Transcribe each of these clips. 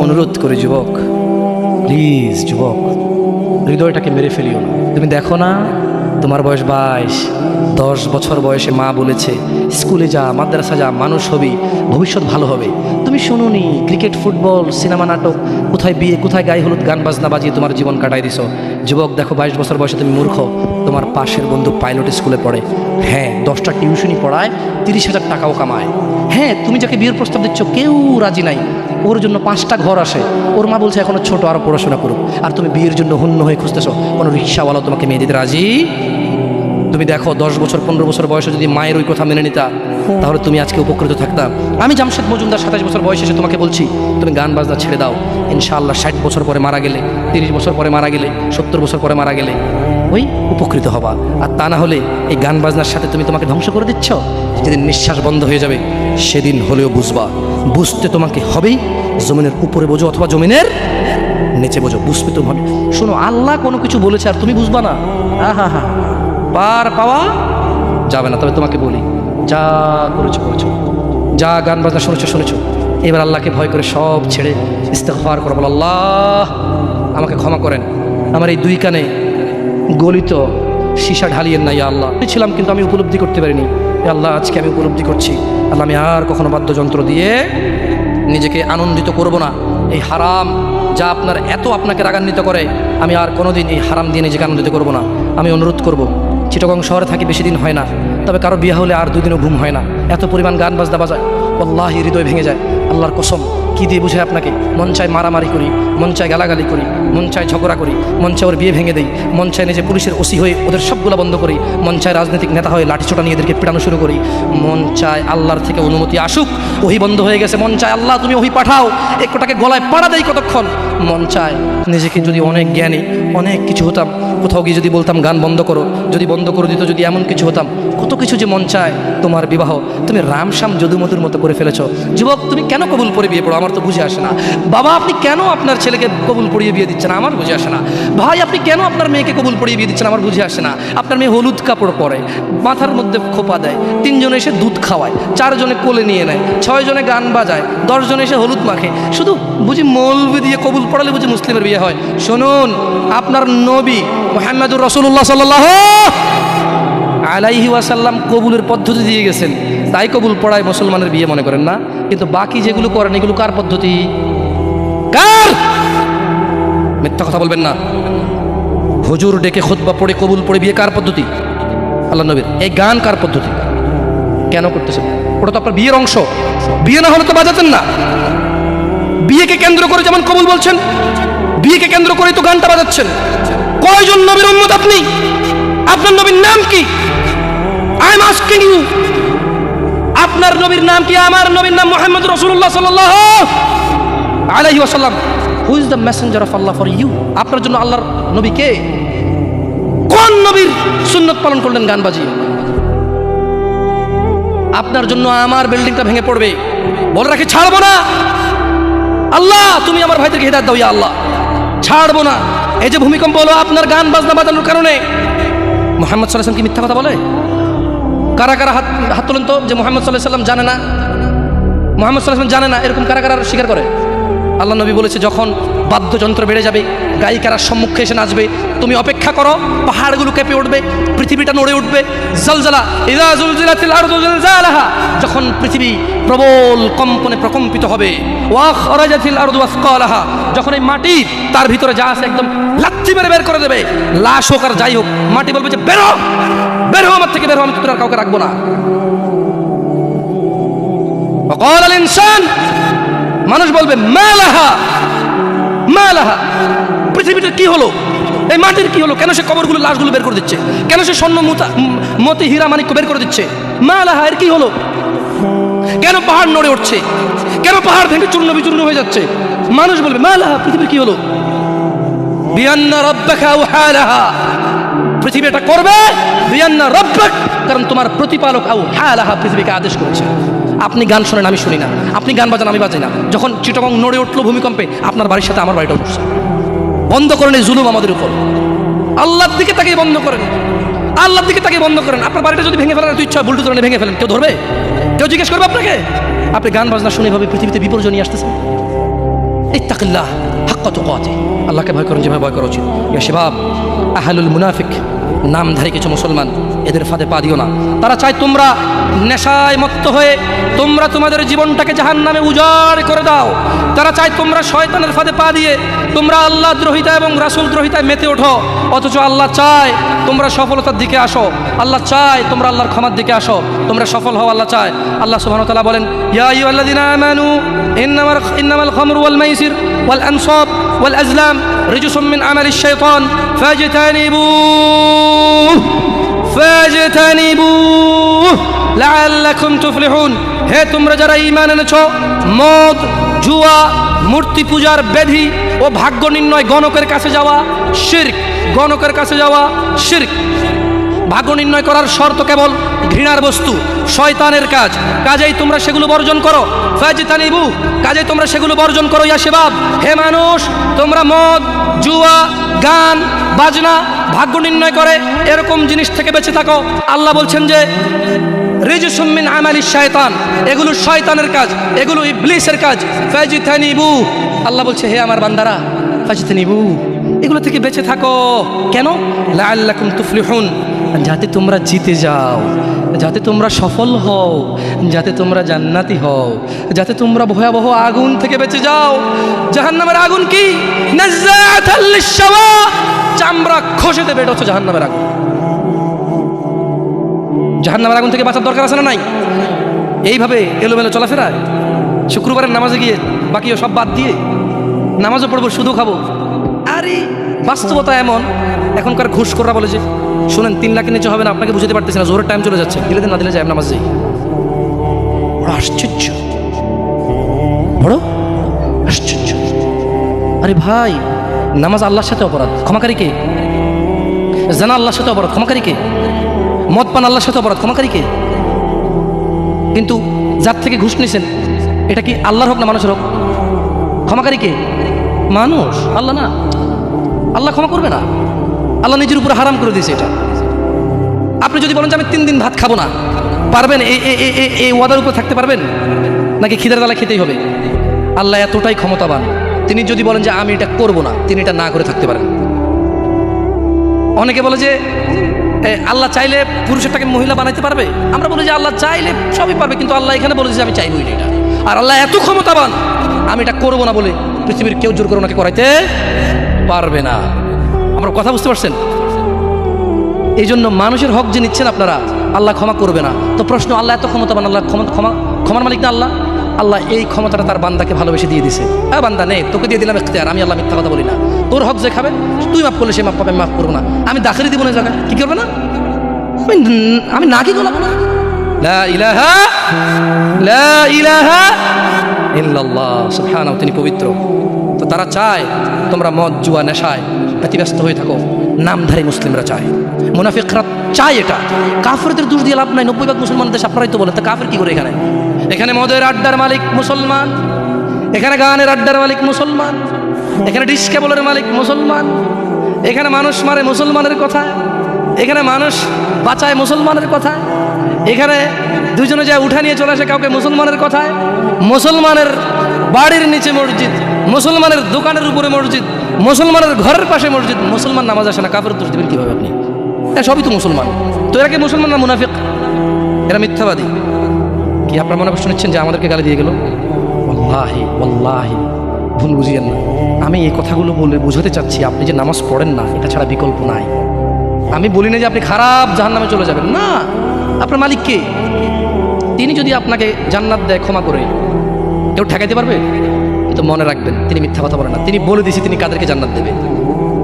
অনুরোধ করে যুবক, প্লিজ যুবক, হৃদয়টাকে মেরে ফেলিও না। তুমি দেখো না, তোমার বয়স 22, 10 বছর বয়সে মা বলেছে স্কুলে যা, মাদ্রাসা যা, মানুষ হবি, ভবিষ্যৎ ভালো হবে। তুমি শুনোনি ক্রিকেট, ফুটবল, সিনেমা, নাটক, কোথায় বিয়ে, কোথায় গায়ে হলুদ, গান বাজনা বাজিয়ে তোমার জীবন কাটাই দিছো। যুবক দেখো, 22 বছর বয়সে তুমি মূর্খ। তোমার পাশের বন্ধু পাইলট স্কুলে পড়ে, হ্যাঁ 10টা টিউশনই পড়ায়, 30,000 টাকাও কামায়। হ্যাঁ, তুমি যাকে বিয়ের প্রস্তাব দিচ্ছ কেউ রাজি নাই, ওর জন্য 5টা ঘর আসে, ওর মা বলছে এখনো ছোট, আরো পড়াশোনা করুক, আর তুমি বিয়ের জন্য হন্য হয়ে খুঁজতেছো। কোনো রিক্সাওয়ালা তোমাকে মেয়ে দিতে রাজি? তুমি দেখো 10 বছর 15 বছর বয়সে যদি মায়ের ওই কথা মেনে নিতা, তাহলে তুমি আজকে উপকৃত থাকতা। আমি জামশেদ মজুমদার 27 বছর বয়সে এসে তোমাকে বলছি তুমি গান বাজনা ছেড়ে দাও। ইনশাআল্লাহ 60 বছর পরে মারা গেলে, 30 বছর পরে মারা গেলে, 70 বছর পরে মারা গেলে ওই উপকৃত হবা। আর তা না হলে এই গান বাজনার সাথে তুমি তোমাকে ধ্বংস করে দিচ্ছ। যেদিন নিঃশ্বাস বন্ধ হয়ে যাবে সেদিন হলেও বুঝবা। বুঝতে তোমাকে হবেই, জমিনের উপরে বোঝো অথবা জমিনের নিচে বোঝো, বুঝবে তুমি হবে। শোনো, আল্লাহ কোনো কিছু বলেছে আর তুমি বুঝবা না, হা পার পাওয়া যাবে না। তবে তোমাকে বলি, যা করেছো করেছো, যা গান বাজনা শুনেছো, এবার আল্লাহকে ভয় করে সব ছেড়ে ইস্তেগফার করো, বলো আল্লাহ আমাকে ক্ষমা করেন, আমার এই 2 কানে গলিত সীসা ঢালিয়েন না ইয়া আল্লাহ। ছিলাম কিন্তু আমি উপলব্ধি করতে পারিনি, ইয়া আল্লাহ আজকে আমি উপলব্ধি করছি। আল্লাহ আমি আর কখনো বাদ্যযন্ত্র দিয়ে নিজেকে আনন্দিত করব না। এই হারাম যা আপনাকে রাগান্বিত করে, আমি আর কোনোদিন এই হারাম দিয়ে নিজেকে আনন্দিত করব না। আমি অনুরোধ করব, চিটাগং শহরে থাকি বেশি দিন হয় না, তবে কারো বিয়ে হলে আর 2 দিনও ঘুম হয় না, এত পরিমাণ গান বাজনা বাজায়, আল্লাহি হৃদয় ভেঙে যায়। আল্লাহর কসম, কি দিয়ে বুঝে আপনাকে? মন চায় মারামারি করি, মন চায় গালাগালি করি, মন চায় ঝগড়া করি, মন চায় ওর বিয়ে ভেঙে দেই, মন চায় নিজে পুলিশের ওসি হয়ে ওদের সবগুলো বন্ধ করি, মন চায় রাজনৈতিক নেতা হয়ে লাঠিছোটা নিয়ে এদেরকে পিটানো শুরু করি, মন চায় আল্লাহর থেকে অনুমতি আসুক, ওহি বন্ধ হয়ে গেছে, মন চায় আল্লাহ তুমি ওহি পাঠাও, একটাকে গলায় পাড়া দেই কতক্ষণ। মন চায় নিজেকে যদি অনেক জ্ঞানী, অনেক কিছু হতাম, কোথাও গিয়ে যদি বলতাম গান বন্ধ করো, যদি বন্ধ করে দিত, যদি এমন কিছু হতাম, কত কিছু যে মন চায়। তোমার বিবাহ তুমি রামশ্যাম যদুমধুর মতো করে ফেলেছো। যুবক, তুমি কেন কবুল পড়ে বিয়ে পড়ো? আমার তো বুঝে আসে না। বাবা, আপনি কেন আপনার ছেলেকে কবুল পড়িয়ে বিয়ে দিচ্ছেন? আমার বুঝে আসে না। ভাই, আপনি কেন আপনার মেয়েকে কবুল পড়িয়ে বিয়ে দিচ্ছেন? আমার বুঝে আসে না। আপনার মেয়ে হলুদ কাপড় পরে, মাথার মধ্যে খোপা দেয়, 3 জনে এসে দুধ খাওয়ায়, 4 জনে কোলে নিয়ে নেয়, 6 জনে গান বাজায়, 10 জনে এসে হলুদ মাখে, শুধু বুঝি মৌলবি দিয়ে কবুল পড়ালে বুঝি মুসলিমের বিয়ে হয়? শুনুন, আপনার নবী মুহাম্মদুর রাসূলুল্লাহ সাল্লাল্লাহু আলাইহি ওয়াসাল্লাম কবুলের পদ্ধতি দিয়ে গেছেন, তাই কবুল পড়ায় মুসলমানের বিয়ে মনে করেন না। কিন্তু বাকি যেগুলো করেন এগুলো কার পদ্ধতি? কার? মিথ্যা কথা বলবেন না। হুজুর ডেকে খুতবা পড়ে কবুল পড়ে বিয়ে কার পদ্ধতি? আল্লাহ নবীর। এই গান কার পদ্ধতি? কেন করতেছেন? ওটা তো আপনার বিয়ের অংশ। বিয়ে না হলে তো বাজাতেন না। বিয়েকে কেন্দ্র করে যেমন কবুল বলছেন, বিয়েকে কেন্দ্র করে তো গানটা বাজাচ্ছেন। কয়জন নবীর উম্মত আপনি? আপনার নবীর নাম কি? আই এম আস্কিং ইউ, আপনার নবীর নাম কি? আমার নবীর নাম মুহাম্মদ রাসূলুল্লাহ সাল্লাল্লাহু আলাইহি ওয়াসাল্লাম। Who is the messenger of Allah for you? আপনার জন্য আল্লাহর নবী কে? কোন নবীর সুন্নাত পালন করলেন গান বাজিয়ে? আপনার জন্য আমার বিল্ডিংটা ভেঙে পড়বে, বলে রাখি ছাড়বো না। আল্লাহ তুমি আমার ভাইদেরকে হিদায়াত দাও ইয়া আল্লাহ, ছাড়বো না। এই যে ভূমিকম্প হলো আপনার গান বাজনা বাজানোর কারণে। মুহাম্মদ সাল্লাল্লাহু আলাইহি ওয়াসাল্লাম কি মিথ্যা কথা বলে? কারা কারা হাত তুলেন তো যে মুহাম্মদ সাল্লাল্লাহু আলাইহি ওয়াসাল্লাম জানে না, মুহাম্মদ সাল্লাল্লাহু আলাইহি ওয়াসাল্লাম জানে না, এরকম কারা কারা স্বীকার করে? আল্লাহ নবী বলেছে, যখন বাদ্যযন্ত্র বেড়ে যাবে, গায়িকারা সম্মুখে এসে নাচবে, তুমি অপেক্ষা করো, পাহাড়গুলো কেঁপে উঠবে, পৃথিবীটা নড়ে উঠবে। জালজালা ইযা জুলজিলাতিল আরদু জিলজালাহা, যখন পৃথিবী প্রবল কম্পনে প্রকম্পিত হবে। ওয়া খরাজাতিল আরদু আসকালাহা, যখন এই মাটি তার ভিতরে যা আছে একদম লাথি মেরে বের করে দেবে, লাশ হোক আর যাই হোক, মাটি বলবে যে বের হও, বের হও আমার থেকে, বের হও, আমি তোর আর কাউকে রাখবো না। ওয়া ক্বালাল ইনসান, মানুষ বলবে মালাহা মালাহা, পৃথিবীটা কি হলো, এই মাটির কি হলো, কেন সে কবরগুলো লাশগুলো বের করে দিচ্ছে, কেন সে স্বর্ণ মতি হীরা মানিক্য বের করে দিচ্ছে, মালাহা এর কি হলো, কেন পাহাড় নড়ে উঠছে, কেন পাহাড় ভেঙে চূর্ণ বিচূর্ণ হয়ে যাচ্ছে? মানুষ বলবে মালাহা, পৃথিবীর কি হলো? বিআন্না রাব্বাকা আওহালাহা, পৃথিবী এটা করবে, বিআন্না রাব্বাক, কারণ তোমার প্রতিপালক আওহালাহা পৃথিবীকে আদেশ করেছে। আপনি গান শোনেন, আমি শুনি না, আপনি গান বাজান, আমি বাজাই না। যখন চিটাগং নড়ে উঠলো ভূমিকম্পে, আপনার বাড়ির সাথে আমার বাড়িটা উঠছে। বন্ধ করেন এই জুলুম আমাদের উপর। আল্লাহর দিকে তাকিয়ে বন্ধ করেন, আল্লাহর দিকে তাকিয়ে বন্ধ করেন। আপনার বাড়িটা যদি ভেঙে ফেলেন, ইচ্ছা বুলডোজার ভেঙে ফেলেন, কেউ ধরবে? কেউ জিজ্ঞেস করবে আপনাকে? আপনি গান বাজনা শুনে ভাবে পৃথিবীতে বিপর্যয় নিয়ে আসতেছেন। ইত্তাকিল্লাহ হাক্কা তুকাতিহ, আল্লাহকে ভয় করুন যেভাবে ভয় করা উচিত। ইয়া শাবাব, আহলুল মুনাফিক, নামধারী কিছু মুসলমান, এদের ফাঁদে পা দিও না। তারা চায় তোমরা নেশায় মত্ত হয়ে তোমরা তোমাদের জীবনটাকে জাহান্নামে উজাড় করে দাও। তারা চায় তোমরা শয়তানের ফাঁদে পা দিয়ে তোমরা আল্লাহ দ্রোহিতা এবং রাসূল দ্রোহিতায় মেতে ওঠো। অথচ আল্লাহ চায় তোমরা সফলতার দিকে আসো, আল্লাহ চায় তোমরা আল্লাহর ক্ষমার দিকে আসো, তোমরা সফল হও, আল্লাহ চায়। আল্লাহ সুবহানাহু ওয়া তাআলা বলেন, ইয়া আইয়ুহাল্লাযীনা আমানু ইন্নামাল খামরু ওয়াল মাইসির ওয়াল আনসাব ওয়াল আজলাম রিজসুম মিন আমালিশ শাইতান ফাজতানিবুহু লাআল্লাকুম তুফলিহুন। হে তোমরা যারা ঈমান এনেছো, মদ, জুয়া, মূর্তি পূজার ব্যাধি ও ভাগ্য নির্ণয় গণকের কাছে যাওয়া শিরক, গণকের কাছে যাওয়া শিরক। ভাগ্য নির্ণয় করার শর্ত কেবল ঘৃণার বস্তু, শয়তানের কাজ, কাজেই তোমরা সেগুলো বর্জন করো। ফাজতানিবু, কাজেই তোমরা সেগুলো বর্জন করো। ইয়া শাবাব, হে মানুষ, তোমরা মদ, জুয়া, গান, বাজনা, ভাগ্য নির্ণয় করে এরকম জিনিস থেকে বেঁচে থাকো। আল্লাহ বলছেন যে রিজসুম মিন আমালিশ শায়তান, এগুলো শয়তানের কাজ, এগুলো ইবলিসের কাজ। ফাজতানিবু, আল্লাহ বলছে হে আমার বান্দারা, ফাজতানিবু, এগুলো থেকে বেঁচে থাকো। কেন? লাআল্লাকুম তুফলিহুন, যাতে তোমরা জিতে যাও, যাতে তোমরা সফল হও, যাতে তোমরা জান্নাতি হও, যাতে তোমরা ভয়াবহ আগুন থেকে বেঁচে যাও। জাহান্নামের আগুন কি? নাযাআতাল লিশ-শাওয়া, চামড়া খসে দেবে, এটা হচ্ছে জাহান্নামের আগুন। জাহান্নামের আগুন থেকে বাঁচার দরকার আছে না নাই? এইভাবে এলোমেলো চলাফেরা, শুক্রবারের নামাজে গিয়ে বাকিও সব বাদ দিয়ে নামাজও পড়বো, শুধু খাবো। আরে বাস্তবতা এমন, এখনকার ঘুষখোররা বলে যে শুনেন 3 লাখের নিচে হবে না, আপনাকে বুঝতে পারতেছি না, জোরের টাইম চলে যাচ্ছে, দিলে দিন না দিলে যায় নামাজ যাই। বড় আশ্চর্য, বড় আশ্চর্য। আরে ভাই, নামাজ আল্লাহর সাথে অপরাধ, ক্ষমাকারী কে? জানা আল্লাহর সাথে অপরাধ, ক্ষমাকারী কে? মদ পান আল্লাহর সাথে অপরাধ, ক্ষমাকারী কে? কিন্তু যার থেকে ঘুষ নিছেন, এটা কি আল্লাহর হোক না মানুষের হোক? ক্ষমাকারী কে? মানুষ, আল্লাহ না। আল্লাহ ক্ষমা করবে না, আল্লাহ নিজের উপরে হারাম করে দিয়েছে এটা। আপনি যদি বলেন যে আমি 3 দিন ভাত খাবো না, পারবেন? এই ওয়াদার উপর থাকতে পারবেন? নাকি খিদের জ্বালা খেতেই হবে? আল্লাহ এতটাই ক্ষমতাবান, তিনি যদি বলেন যে আমি এটা করবো না, তিনি এটা না করে থাকতে পারেন। অনেকে বলে যে আল্লাহ চাইলে পুরুষেরটাকে মহিলা বানাইতে পারবে। আমরা বলি যে আল্লাহ চাইলে সবই পারবে, কিন্তু আল্লাহ এখানে বলে যে আমি চাইবই না এটা। আর আল্লাহ এত ক্ষমতাবান, আমি এটা করবো না বলে পৃথিবীর কেউ জোর করে ওনাকে করাইতে পারবে না। আমরা কথা বুঝতে পারছেন? এই জন্য মানুষের হক যে নিচ্ছেন আপনারা, আল্লাহ ক্ষমা করবে না। তো প্রশ্ন, আল্লাহ এত ক্ষমতাবান, আল্লাহ ক্ষমার মালিক না আল্লাহ? আল্লাহ এই ক্ষমতাটা তার বান্দাকে ভালোবেসে দিয়ে দিছে। হ্যাঁ বান্দা নে, তোকে দিয়ে দিলাম ইখতিয়ার, আমি আল্লাহ মিথ্যা কথা বলি না। তোর হক যে খাবে, তুই মাফ করলে সে মাফ পাবে, আমি মাফ করবো না। আমি দাখিলি দিব না জায়গায়, কি করবে না? আমি না কি গোলাবো না। লা ইলাহা ইল্লাল্লাহ, সুবহানাহু, তিনি পবিত্র। তো তারা চায় তোমরা মদ, জুয়া, নেশায় ব্যতিব্যস্ত হয়ে থাকো। নামধারী মুসলিমরা চায়, মুনাফিকরা চায় এটা। কাফেরদের দোষ দিয়ে লাভ নাই, 90% মুসলমান দেশ, আপনারাই তো বলেন। তা কাফের কি করে? এখানে মদের আড্ডার মালিক মুসলমান, এখানে গানের আড্ডার মালিক মুসলমান, এখানে ডিসকেবলের মালিক মুসলমান, এখানে মানুষ মারে মুসলমানের কথা, এখানে মানুষ বাঁচায় মুসলমানের কথা, এখানে দুজনে যায় উঠা নিয়ে চলে আসে কাউকে মুসলমানের কথায়, মুসলমানের বাড়ির নিচে মসজিদ, মুসলমানের দোকানের উপরে মসজিদ, মুসলমানের ঘরের পাশে মসজিদ। মুসলমান নামাজ আসে না, কাফের দোষ দেবেন কীভাবে আপনি? সবই তো মুসলমান। তো এরা কি মুসলমান না মুনাফিক? এরা মিথ্যাবাদী। কি আপনার মনে কষ্ট নিচ্ছেন যে আমাদেরকে গালি দিয়ে গেল? ওয়াল্লাহি ওয়াল্লাহি ভুল বুঝিয়েন না। আমি এই কথাগুলো বলে বোঝাতে চাচ্ছি, আপনি যে নামাজ পড়েন না, এটা ছাড়া বিকল্প নাই। আমি বলি না যে আপনি খারাপ জাহান্নামে চলে যাবেন, না। আপনার মালিক কে? তিনি যদি আপনাকে জান্নাত দেয় ক্ষমা করে, কেউ ঠেকাইতে পারবে? কিন্তু মনে রাখবেন, তিনি মিথ্যা কথা বলেন না। তিনি বলে দিয়েছে তিনি কাদেরকে জান্নাত দেবে।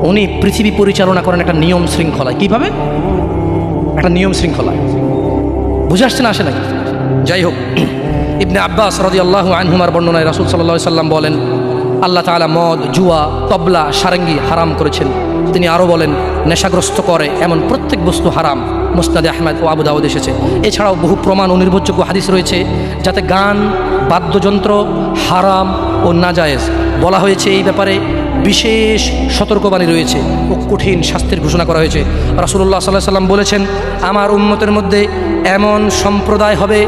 উনি পৃথিবী পরিচালনা করেন একটা নিয়ম শৃঙ্খলায়। কীভাবে? একটা নিয়ম শৃঙ্খলায়। বুঝে আসছে না, আসে নাকি? যাই হোক, ইবনে আব্বাস রাদিয়াল্লাহু আনহুমার বর্ণনায় রাসূল সাল্লাল্লাহু আলাইহি সাল্লাম বলেন, আল্লাহ তাআলা মদ, জুয়া, তবলা, সারেঙ্গি হারাম করেছেন। তিনি আরও বলেন, নেশাগ্রস্ত করে এমন প্রত্যেক বস্তু হারাম। মুসনাদে আহমদ ও আবু দাউদ এসেছে। এছাড়াও বহু প্রমাণ ও নির্ভরযোগ্য হাদিস রয়েছে যাতে গান, বাদ্যযন্ত্র হারাম ও নাজায়েজ বলা হয়েছে। এই ব্যাপারে বিশেষ সতর্কবাণী রয়েছে ও কঠিন শাস্তির ঘোষণা করা হয়েছে। রাসূলুল্লাহ সাল্লাল্লাহু আলাইহি সাল্লাম বলেছেন, আমার উম্মতের মধ্যে এমন সম্প্রদায় হবে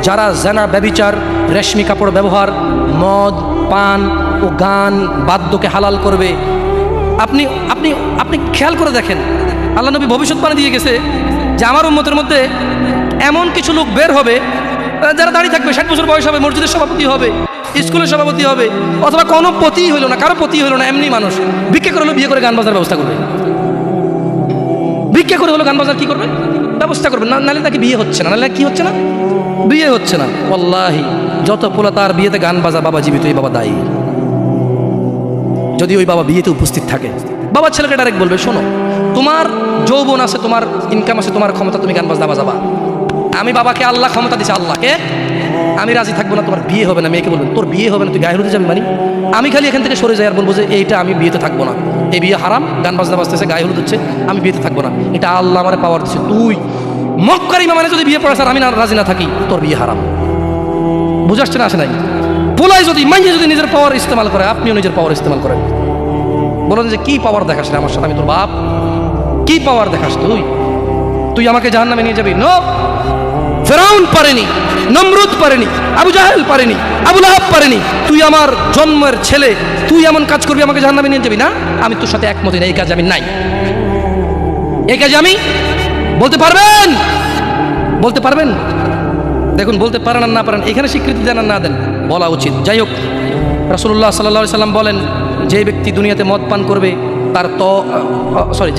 যারা জানা, ব্যভিচার, রেশমি কাপড় ব্যবহার, মদ পান, ও গান বাদ্যকে হালাল করবে। আপনি আপনি আপনি খেয়াল করে দেখেন, আল্লাহ নবী ভবিষ্যৎবাণী দিয়ে গেছে যে আমার উম্মতের মধ্যে এমন কিছু লোক বের হবে যারা দাঁড়িয়ে থাকবে, 60 বছর বয়স হবে, মসজিদের সভাপতি হবে, স্কুলের সভাপতি হবে, অথবা কোনো পতি হইলো না, কারো পতি হইলো না, এমনি মানুষ ভিক্ষা করে হলো বিয়ে করে গান বাজার ব্যবস্থা করবে। ভিক্ষা করে হলো গান বাজার কি করবে, ব্যবস্থা করবে। নাহলে তাকে বিয়ে হচ্ছে না, নাহলে কি হচ্ছে না, বিয়ে হচ্ছে না। ওয়াল্লাহি যত পোলা তার বিয়েতে গান বাজা, বাবা জীবিত, এই বাবা দায়ী। যদি ওই বাবা বিয়েতে উপস্থিত থাকে, বাবা ছেলেকে ডাইরেক্ট বলবে, শোনো তোমার যৌবন আছে, তোমার ইনকাম আছে, তোমার ক্ষমতা, তুমি গান বাজনা বাজাবা। আমি বাবাকে আল্লাহ ক্ষমতা দিছে, আল্লাহকে আমি রাজি থাকবো না, তোমার বিয়ে হবে না। মেয়েকে বলবেন তোর বিয়ে হবে না, তুই গায়ে হলুদে যাবি। মানে আমি খালি এখান থেকে সরে যাই আর বলবো যে এইটা আমি বিয়েতে থাকবো না, এই বিয়ে হারাম, গান বাজনা বাজতেছে, গায়ে হলুদ হচ্ছে, আমি বিয়েতে থাকবো না, এটা আল্লাহ আমার পাওয়ার দিচ্ছে। তুই মক্কার ইমামে যদি বিয়ে পড়াস আর আমি না রাজি না থাকি, তোর বিয়ে হারাম। বুঝাচ্ছে না, আসে নাই? পোলাই যদি মাইয়ে যদি নিজের পাওয়ার ইস্তেমাল করে, আপনিও নিজের পাওয়ার ইস্তেমাল করেন। বলেন যে কি পাওয়ার দেখাস না আমার সাথে, আমি তোর বাপ, কি পাওয়ার দেখাস তুই? তুই আমাকে জাহান্নামে নিয়ে যাবি? নো, ফেরাউন পারেনি, নমরুদ পারেনি, আবু জাহেল পারেনি, আবু লাহাব পারেনি। তুই আমার জন্মের ছেলে, তুই এমন কাজ করবি আমাকে জাহান্নামে নিয়ে যাবি? না, আমি তোর সাথে একমত না, এই কাজ আমি নাই, এই কাজ আমি। বলতে পারবেন? বলতে পারবেন? দেখুন, বলতে পারেন আর না পারেন, এখানে স্বীকৃতি দেন আর না দেন, বলা উচিত। যাই হোক, রাসূলুল্লাহ সাল্লাল্লাহু আলাইহি সাল্লাম বলেন, যে ব্যক্তি দুনিয়াতে মদ পান করবে তার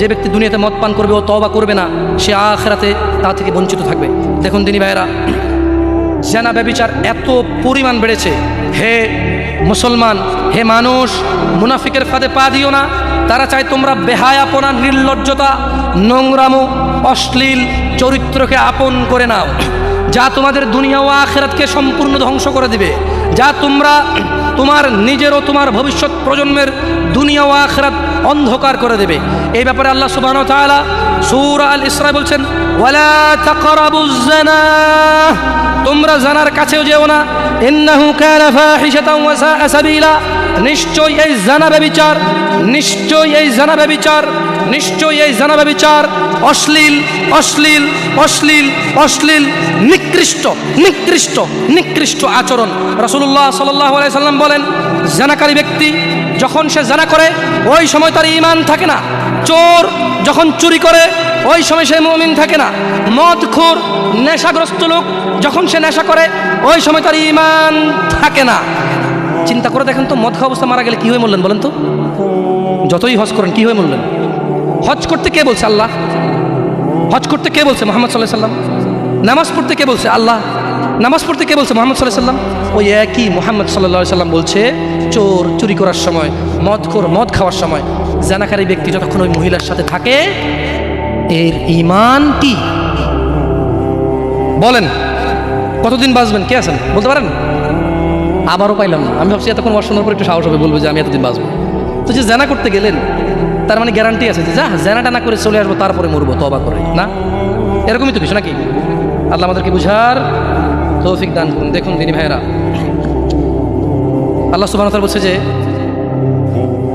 যে ব্যক্তি দুনিয়াতে মদ পান করবে ও তওবা করবে না, সে আখিরাতে তা থেকে বঞ্চিত থাকবে। দেখুন দিনী ভাইয়েরা, জেনা ব্যভিচার এত পরিমাণ বেড়েছে। হে মুসলমান, হে মানুষ, মুনাফিকের ফাঁদে পা দিও না। তারা চায় তোমরা বেহায়াপনা, নির্লজ্জতা, নোংরামো, অশ্লীল চরিত্রকে আপন করে নাও, যা তোমাদের দুনিয়া ও আখিরাতকে সম্পূর্ণ ধ্বংস করে দিবে, যা তোমরা তোমার নিজের ও তোমার ভবিষ্যৎ প্রজন্মের দুনিয়া ও আখিরাত অন্ধকার করে দেবে। এই ব্যাপারে আল্লাহ সুবহানাহু ওয়া তাআলা সূরা আল ইসরা বলছেন, ওয়ালা তাকরাবুজ জিনা, তোমরা জানার কাছেও যেও না, ইন্নাহু কানা ফাহিশাতাও ওয়া সাআ সাবিলা, নিশ্চয়ই এই জানা ব্যভিচার, নিশ্চয়ই এই জানা ব্যভিচার, নিশ্চয়ই এই জানা ব্যভিচার অশ্লীল, অশ্লীল, অশ্লীল, অশ্লীল, নিকৃষ্ট, নিকৃষ্ট, নিকৃষ্ট আচরণ। রাসূলুল্লাহ সাল্লাল্লাহু আলাইহি সাল্লাম বলেন, জানাকারী ব্যক্তি যখন সে জানা করে ওই সময় তার ঈমান থাকে না। চোর যখন চুরি করে ওই সময় সে মুমিন থাকে না। মদখোর, নেশাগ্রস্ত লোক যখন সে নেশা করে ওই সময় তার ঈমান থাকে না। চিন্তা করে দেখেন তো, মদ খাওয়া অবস্থা মারা গেলে কি হয়ে মরলেন বলেন তো? যতই হজ করেন কি হয়ে মরলেন? হজ করতে কে বলছে? আল্লাহ। হজ করতে কে বলছে? মুহাম্মদ সাল্লাল্লাহু আলাইহি সাল্লাম। নামাজ পড়তে কে বলছে? আল্লাহ। নামাজ পড়তে কে বলছে? মুহাম্মদ সাল্লাল্লাহু আলাইহি সাল্লাম। ওই একই মুহাম্মদ সাল্লাল্লাহু আলাইহি সাল্লাম বলছে, চোর চুরি করার সময়, মদখোর মদ খাওয়ার সময়, জানাকারী ব্যক্তি যতক্ষণ ওই মহিলার সাথে থাকে এর ঈমান কি? বলেন কতদিন বাঁচবেন? কে আছেন বলতে পারেন? আবারও পাইলাম না। আমি ভাবছি এতক্ষণ শোনার পর একটু সাহস হবে, বলবো যে আমি এতদিন বাঁচবো। তো যে জানা করতে গেলেন তার মানে গ্যারান্টি আছে যে যা জানাটা না করে চলে আসবো, তারপরে মরবো তওবা করে, না? এরকমই তো কিছু নাকি? আল্লাহ আমাদেরকে বুঝার তৌফিক দান করুন। দেখুন দিনী ভাইয়েরা, আল্লাহ সুবহানাহু ওয়া তাআলা বলছে যে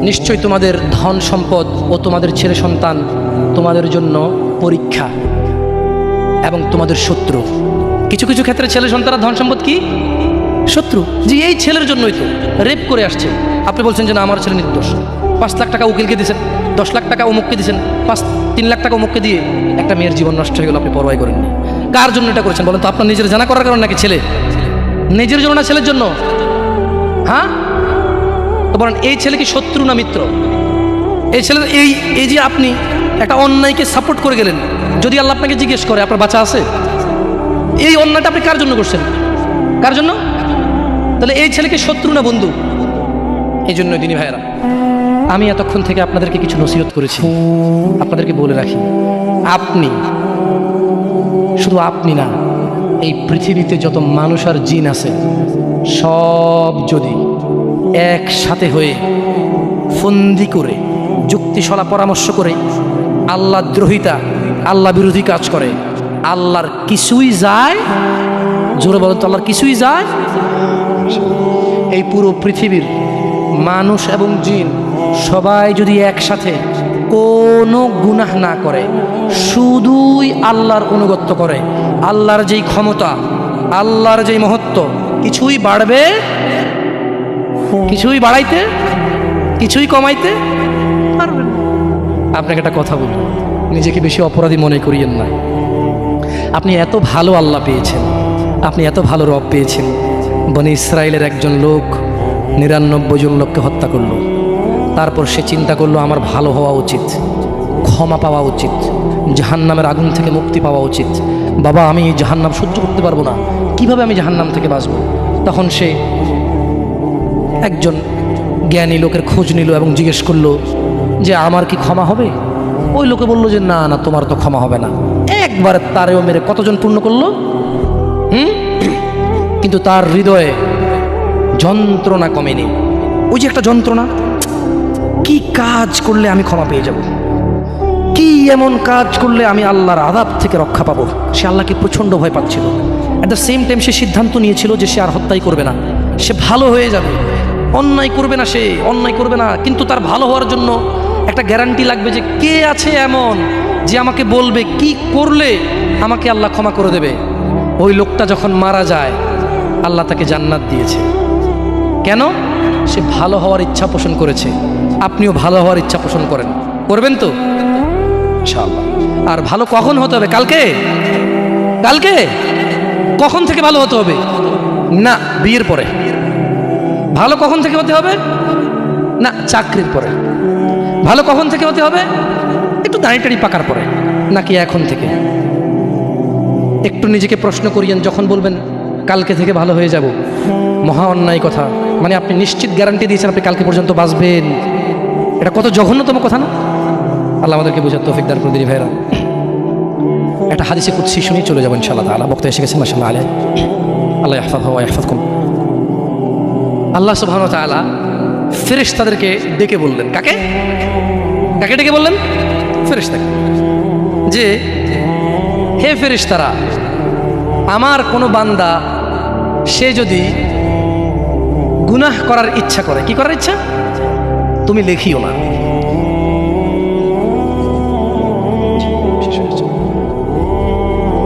নিশ্চয়ই তোমাদের ধন সম্পদ ও তোমাদের ছেলে সন্তান তোমাদের জন্য পরীক্ষা এবং তোমাদের শত্রু। কিছু কিছু ক্ষেত্রে ছেলে সন্তান ধন সম্পদ কি শত্রু। যে এই ছেলের জন্যই তো রেপ করে আসছে, আপনি বলছেন যে না আমার ছেলে নির্দোষ। 5 লাখ টাকা উকিলকে দিয়েছেন, 10 লাখ টাকা অমুককে দিয়েছেন, 3 লাখ টাকা অমুককে দিয়ে একটা মেয়ের জীবন নষ্ট হয়ে গেল, আপনি পরোয়াই করেননি। কার জন্য এটা করেছেন বলেন তো? আপনার নিজের জানা করার কারণে নাকি ছেলে? নিজের জন্য না ছেলের জন্য? হ্যাঁ, তো বলেন এই ছেলে কি শত্রু না মিত্র? এই ছেলে এই যে আপনি একটা অন্যায়কে সাপোর্ট করে গেলেন, যদি আল্লাহ আপনাকে জিজ্ঞেস করে আপনার বাচ্চা আছে, এই অন্যায়টা আপনি কার জন্য করছেন? কার জন্য? তাহলে এই ছেলেকে শত্রু না বন্ধু? এই জন্য দিনী ভাইয়েরা, আমি এতক্ষণ থেকে আপনাদেরকে কিছু নসিহত করেছি, আপনাদেরকে বলে রাখি, আপনি, শুধু আপনি না, এই পৃথিবীতে যত মানুষ আর জিন আছে সব যদি একসাথে হয়ে ফন্দি করে যুক্তিশলা পরামর্শ করে আল্লাহ দ্রোহিতা, আল্লাহ বিরোধী কাজ করে, আল্লাহর কিছুই যায়? জোরে বলেন তো, আল্লাহর কিছুই যায়? এই পুরো পৃথিবীর মানুষ এবং জিন সবাই যদি একসাথে কোনো গুনাহ না করে, শুধুই আল্লাহর অনুগত্য করে, আল্লাহর যেই ক্ষমতা, আল্লাহর যেই মহত্ব, কিছুই বাড়বে কিছুই বাড়াইতে, কিছুই কমাইতে পারবেন না। আপনাকে একটা কথা বলি, নিজেকে বেশি অপরাধী মনে করিয়েন না। আপনি এত ভালো আল্লাহ পেয়েছেন, আপনি এত ভালো রব পেয়েছেন। বনি ইসরায়েলের একজন লোক 99 জন লোককে হত্যা করলো। তারপর সে চিন্তা করলো আমার ভালো হওয়া উচিত, ক্ষমা পাওয়া উচিত, জাহান্নামের আগুন থেকে মুক্তি পাওয়া উচিত। বাবা আমি জাহান্নাম সহ্য করতে পারবো না, কিভাবে আমি জাহান্নাম থেকে বাঁচবো? তখন সে একজন জ্ঞানী লোকের খোঁজ নিল এবং জিজ্ঞেস করলো যে আমার কি ক্ষমা হবে? ওই লোকে বললো যে না না, তোমার তো ক্ষমা হবে না। একবার তারেও মেরে কতজন পূর্ণ করলো? কিন্তু তার হৃদয়ে যন্ত্রণা কমেনি। ওই যে একটা যন্ত্রণা, কি কাজ করলে আমি ক্ষমা পেয়ে যাব, কি এমন কাজ করলে আমি আল্লাহর আযাব থেকে রক্ষা পাবো। সে আল্লাহকে প্রচণ্ড ভয় পাচ্ছিল। অ্যাট দ্য সেম টাইম সে সিদ্ধান্ত নিয়েছিল যে সে আর হত্যাই করবে না, সে ভালো হয়ে যাবে, অন্যায় করবে না, সে অন্যায় করবে না। কিন্তু তার ভালো হওয়ার জন্য একটা গ্যারান্টি লাগবে যে কে আছে এমন যে আমাকে বলবে কি করলে আমাকে আল্লাহ ক্ষমা করে দেবে। ওই লোকটা যখন মারা যায় আল্লাহ তাকে জান্নাত দিয়েছে। কেন? সে ভালো হওয়ার ইচ্ছা পোষণ করেছে। আপনিও ভালো হওয়ার ইচ্ছা পোষণ করেন, করবেন তো ইনশাআল্লাহ। আর ভালো কখন হতে হবে? কালকে? কালকে কখন থেকে ভালো হতে হবে? না বিয়ের পরে। ভালো কখন থেকে হতে হবে? না চাকরির পরে। ভালো কখন থেকে হতে হবে? একটু দাঁড়িয়ে পাকার পরে, নাকি এখন থেকে? একটু নিজেকে প্রশ্ন করিয়েন। যখন বলবেন কালকে থেকে ভালো হয়ে যাব, মহা অন্যায় কথা। মানে আপনি নিশ্চিত গ্যারান্টি দিয়েছেন আপনি কালকে পর্যন্ত বাঁচবেন। এটা কত জঘন্যতম কথা না? আল্লাহ আমাদেরকে বোঝার তৌফিক দান করে দিন ভাইরা। একটা হাদিসে কুদসি শুনিয়ে চলে যাবেন ইনশাআল্লাহ তাআলা। বক্তা এসে গেছেন মাশাআল্লাহ আলাইহি। আল্লাহ ইয়াহফাযহু ওয়া ইয়াহফাযকুম। আল্লাহ সুবহানাহু ওয়া তাআলা ফেরেশতাদেরকে ডেকে বললেন। কাকে? কাকে ডেকে বললেন? ফেরেশতাকে। যে হে ফেরেশতারা, আমার কোনো বান্দা সে যদি গুনাহ করার ইচ্ছা করে, কি করার ইচ্ছা? তুমি লেখিও না।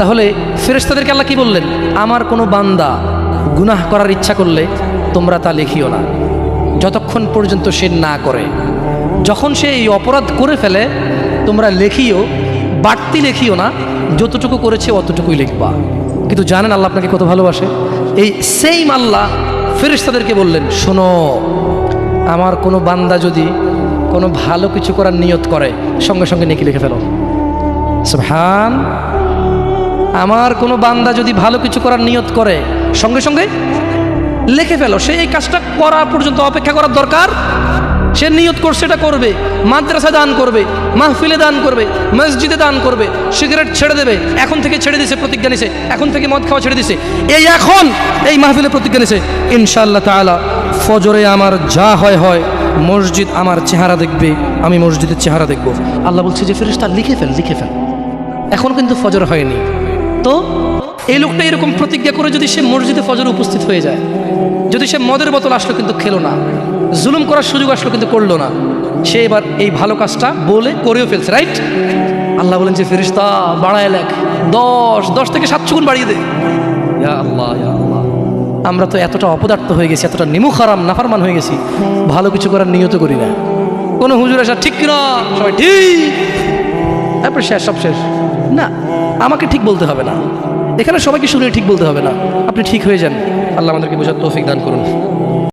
তাহলে ফেরেশতাদেরকে আল্লাহ কি বললেন? আমার কোনো বান্দা গুনাহ করার ইচ্ছা করলে তোমরা তা লেখিও না, যতক্ষণ পর্যন্ত সে না করে। যখন সে এই অপরাধ করে ফেলে তোমরা লেখিও, বাড়তি লেখিও না, যতটুকু করেছে অতটুকুই লিখবা। কিন্তু জানেন আল্লাহ আপনাকে কত ভালোবাসে? এই সেম আল্লাহ ফেরেশতাদেরকে বললেন, শোনো, আমার কোনো বান্দা যদি কোনো ভালো কিছু করার নিয়ত করে সঙ্গে সঙ্গে নেকি লিখে ফেলো। সুবহান। আমার কোনো বান্দা যদি ভালো কিছু করার নিয়ত করে সঙ্গে সঙ্গে লিখে ফেলো। সে এই কাজটা করা পর্যন্ত অপেক্ষা করার দরকার? সে নিয়ত করছে এটা করবে, মাদ্রাসা দান করবে, মাহফিলে দান করবে, মসজিদে দান করবে, সিগারেট ছেড়ে দেবে, এখন থেকে ছেড়ে দিছে, প্রতিজ্ঞা নিছে, এখন থেকে মদ খাওয়া ছেড়ে দিছে, এই এখন এই মাহফিলে প্রতিজ্ঞা নিছে, ইনশাআল্লাহ তাআলা ফজরে আমার যা হয় হয়, মসজিদ আমার চেহারা দেখবে, আমি মসজিদের চেহারা দেখব। আল্লাহ বলছে যে ফেরেশতা লিখে ফেল, লিখে ফেল। এখন কিন্তু ফজর হয়নি, তো এই লোকটা এরকম প্রতিজ্ঞা করে যদি সে মসজিদে ফজরে উপস্থিত হয়ে যায়, যদি সে মদের বোতল আসলো কিন্তু খেলো না, জুলুম করার সুযোগ আসলো কিন্তু করলো না, সে এবার এই ভালো কাজটা বলে করেও ফেলছে, রাইট? আল্লাহ বলেন যে ফেরেশতা বাড়ায় লেখ, 10 থেকে 700 গুণ বাড়িয়ে দে। ইয়া আল্লাহ, ইয়া আল্লাহ। আমরা তো এতটা অপদার্থ হয়ে গেছি, এতটা নিমুখারাম নাফরমান হয়ে গেছি, ভালো কিছু করার নিয়ত করি না। কোনো হুজুর আসা ঠিক কিনা, সবাই ঠিক, তারপর শেষ, সব শেষ। না, আমাকে ঠিক বলতে হবে না, এখানে সবাইকে শুনে ঠিক বলতে হবে না, আপনি ঠিক হয়ে যান। আল্লাহ আমাদেরকে বোঝার তৌফিক দান করুন।